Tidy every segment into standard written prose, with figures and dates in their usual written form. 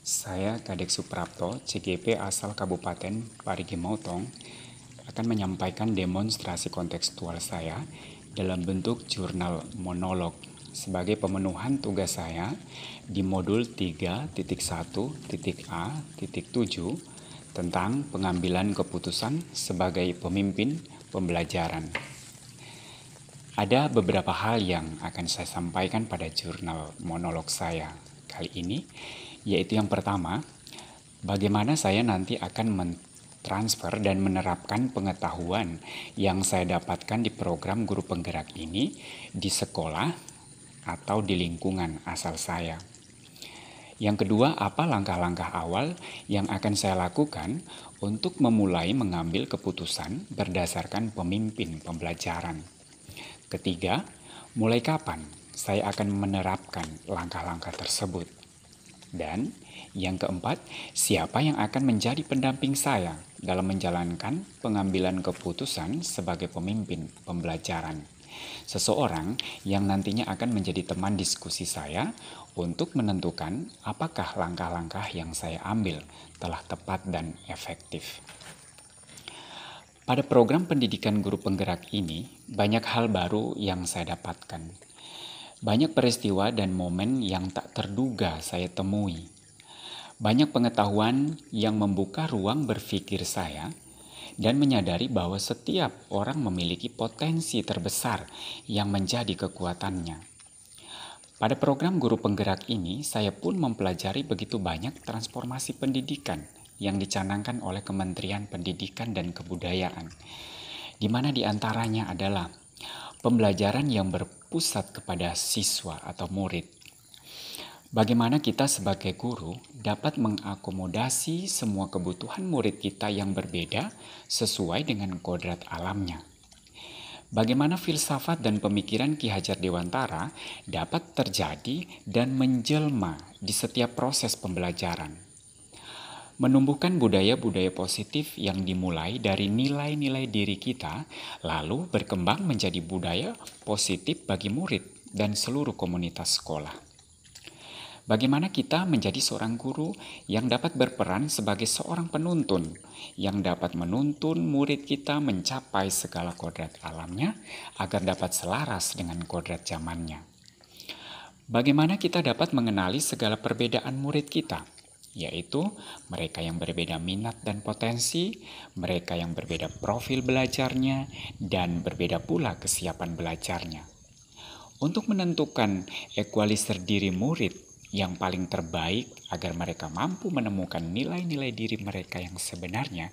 Saya Kadek Suprapto, CGP asal Kabupaten Parigi Motong, akan menyampaikan demonstrasi kontekstual saya dalam bentuk jurnal monolog sebagai pemenuhan tugas saya di modul 3.1.A.7 tentang pengambilan keputusan sebagai pemimpin pembelajaran. Ada beberapa hal yang akan saya sampaikan pada jurnal monolog saya kali ini, yaitu yang pertama, bagaimana saya nanti akan mentransfer dan menerapkan pengetahuan yang saya dapatkan di program guru penggerak ini di sekolah atau di lingkungan asal saya. Yang kedua, apa langkah-langkah awal yang akan saya lakukan untuk memulai mengambil keputusan berdasarkan pemimpin pembelajaran. Ketiga, mulai kapan saya akan menerapkan langkah-langkah tersebut. Dan yang keempat, siapa yang akan menjadi pendamping saya dalam menjalankan pengambilan keputusan sebagai pemimpin pembelajaran. Seseorang yang nantinya akan menjadi teman diskusi saya untuk menentukan apakah langkah-langkah yang saya ambil telah tepat dan efektif. Pada program pendidikan guru penggerak ini, banyak hal baru yang saya dapatkan. Banyak peristiwa dan momen yang tak terduga saya temui. Banyak pengetahuan yang membuka ruang berpikir saya dan menyadari bahwa setiap orang memiliki potensi terbesar yang menjadi kekuatannya. Pada program guru penggerak ini, saya pun mempelajari begitu banyak transformasi pendidikan yang dicanangkan oleh Kementerian Pendidikan dan Kebudayaan, di mana diantaranya adalah pembelajaran yang berpusat kepada siswa atau murid. Bagaimana kita sebagai guru dapat mengakomodasi semua kebutuhan murid kita yang berbeda sesuai dengan kodrat alamnya. Bagaimana filsafat dan pemikiran Ki Hajar Dewantara dapat terjadi dan menjelma di setiap proses pembelajaran. Menumbuhkan budaya-budaya positif yang dimulai dari nilai-nilai diri kita, lalu berkembang menjadi budaya positif bagi murid dan seluruh komunitas sekolah. Bagaimana kita menjadi seorang guru yang dapat berperan sebagai seorang penuntun, yang dapat menuntun murid kita mencapai segala kodrat alamnya agar dapat selaras dengan kodrat zamannya. Bagaimana kita dapat mengenali segala perbedaan murid kita, yaitu mereka yang berbeda minat dan potensi, mereka yang berbeda profil belajarnya, dan berbeda pula kesiapan belajarnya. Untuk menentukan equalizer diri murid yang paling terbaik agar mereka mampu menemukan nilai-nilai diri mereka yang sebenarnya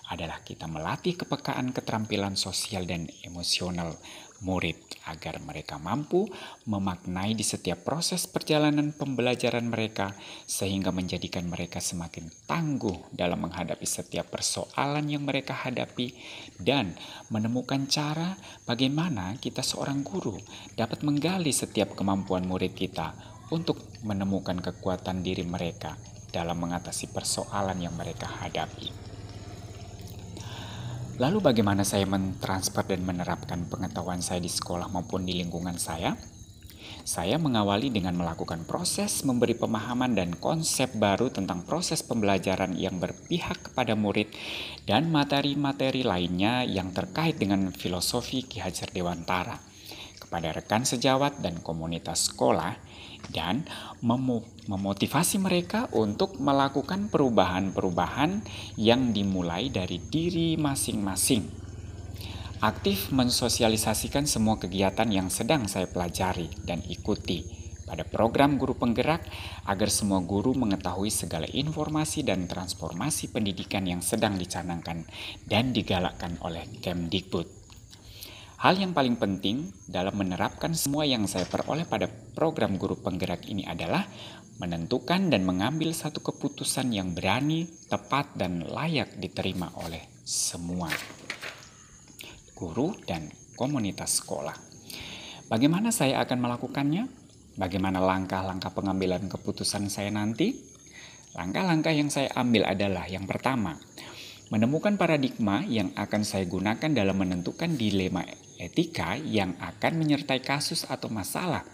adalah kita melatih kepekaan keterampilan sosial dan emosional murid agar mereka mampu memaknai di setiap proses perjalanan pembelajaran mereka sehingga menjadikan mereka semakin tangguh dalam menghadapi setiap persoalan yang mereka hadapi dan menemukan cara bagaimana kita seorang guru dapat menggali setiap kemampuan murid kita untuk menemukan kekuatan diri mereka dalam mengatasi persoalan yang mereka hadapi. Lalu bagaimana saya mentransfer dan menerapkan pengetahuan saya di sekolah maupun di lingkungan saya? Saya mengawali dengan melakukan proses memberi pemahaman dan konsep baru tentang proses pembelajaran yang berpihak kepada murid dan materi-materi lainnya yang terkait dengan filosofi Ki Hajar Dewantara kepada rekan sejawat dan komunitas sekolah dan memotivasi mereka untuk melakukan perubahan-perubahan yang dimulai dari diri masing-masing. Aktif mensosialisasikan semua kegiatan yang sedang saya pelajari dan ikuti pada program guru penggerak agar semua guru mengetahui segala informasi dan transformasi pendidikan yang sedang dicanangkan dan digalakkan oleh Kemdikbud. Hal yang paling penting dalam menerapkan semua yang saya peroleh pada program guru penggerak ini adalah menentukan dan mengambil satu keputusan yang berani, tepat, dan layak diterima oleh semua guru dan komunitas sekolah. Bagaimana saya akan melakukannya? Bagaimana langkah-langkah pengambilan keputusan saya nanti? Langkah-langkah yang saya ambil adalah yang pertama, menemukan paradigma yang akan saya gunakan dalam menentukan dilema etika yang akan menyertai kasus atau masalah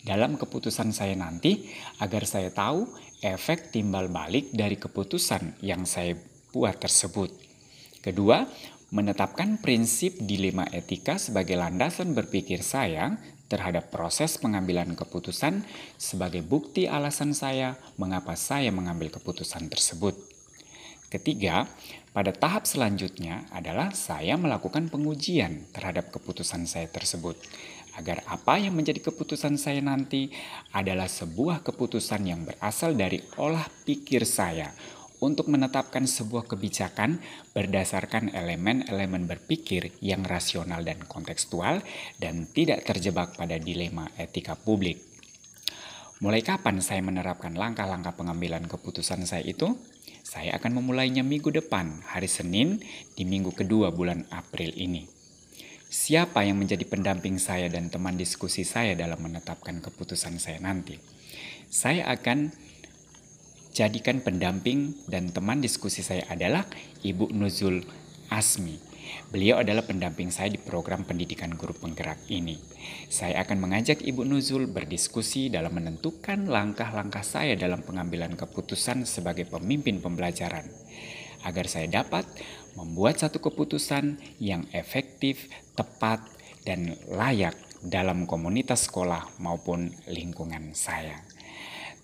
dalam keputusan saya nanti agar saya tahu efek timbal balik dari keputusan yang saya buat tersebut. Kedua, menetapkan prinsip dilema etika sebagai landasan berpikir saya terhadap proses pengambilan keputusan sebagai bukti alasan saya mengapa saya mengambil keputusan tersebut. Ketiga, pada tahap selanjutnya adalah saya melakukan pengujian terhadap keputusan saya tersebut, agar apa yang menjadi keputusan saya nanti adalah sebuah keputusan yang berasal dari olah pikir saya untuk menetapkan sebuah kebijakan berdasarkan elemen-elemen berpikir yang rasional dan kontekstual dan tidak terjebak pada dilema etika publik. Mulai kapan saya menerapkan langkah-langkah pengambilan keputusan saya itu? Saya akan memulainya minggu depan, hari Senin, di minggu kedua bulan April ini. Siapa yang menjadi pendamping saya dan teman diskusi saya dalam menetapkan keputusan saya nanti? Saya akan jadikan pendamping dan teman diskusi saya adalah Ibu Nuzul Asmi. Beliau adalah pendamping saya di program pendidikan guru penggerak ini. Saya akan mengajak Ibu Nuzul berdiskusi dalam menentukan langkah-langkah saya dalam pengambilan keputusan sebagai pemimpin pembelajaran, agar saya dapat membuat satu keputusan yang efektif, tepat, dan layak dalam komunitas sekolah maupun lingkungan saya.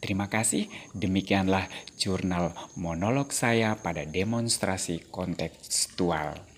Terima kasih, demikianlah jurnal monolog saya pada demonstrasi kontekstual.